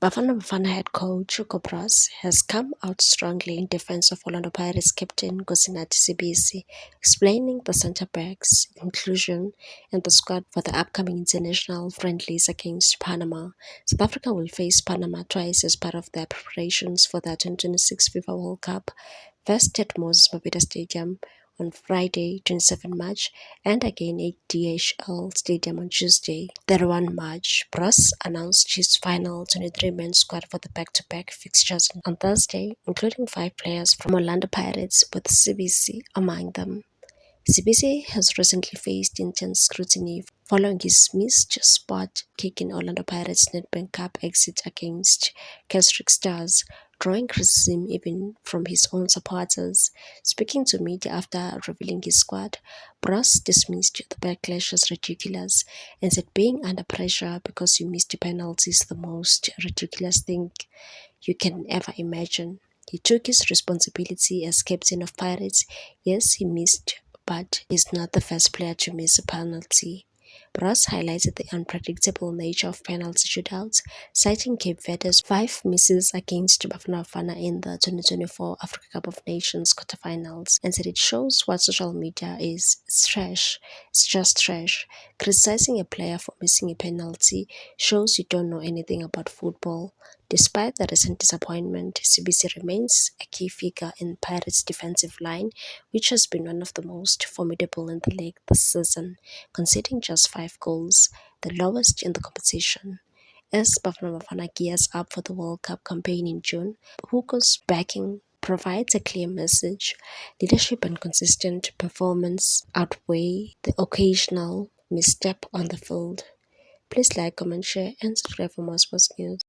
Bafana Bafana head coach Hugo Broos has come out strongly in defense of Orlando Pirates captain Nkosinathi Sibisi, explaining the centre-back's inclusion in the squad for the upcoming international friendlies against Panama. South Africa will face Panama twice as part of their preparations for the 2026 FIFA World Cup, first at Moses Mabhida Stadium on Friday, 27 March, and again at DHL Stadium on Tuesday, 31 March. Broos announced his final 23-man squad for the back-to-back fixtures on Thursday, including 5 players from Orlando Pirates, with CBC among them. CBC has recently faced intense scrutiny following his missed spot kick in Orlando Pirates' Nedbank Cup exit against Keswick Stars, drawing criticism even from his own supporters. Speaking to media after revealing his squad, Broos dismissed the backlash as ridiculous and said being under pressure because you missed penalties is the most ridiculous thing you can ever imagine. He took his responsibility as captain of Pirates. Yes, he missed, but he's not the first player to miss a penalty. Broos highlighted the unpredictable nature of penalty shootouts, citing Cape Verde's 5 misses against Bafana Bafana in the 2024 Africa Cup of Nations quarterfinals, and said it shows what social media is. It's trash. It's just trash. Criticizing a player for missing a penalty shows you don't know anything about football. Despite the recent disappointment, CBC remains a key figure in Pirates' defensive line, which has been one of the most formidable in the league this season, conceding just 5 goals, the lowest in the competition. As Bafana Bafana gears up for the World Cup campaign in June, Hugo's backing provides a clear message. Leadership and consistent performance outweigh the occasional misstep on the field. Please like, comment, share, and subscribe for more sports news.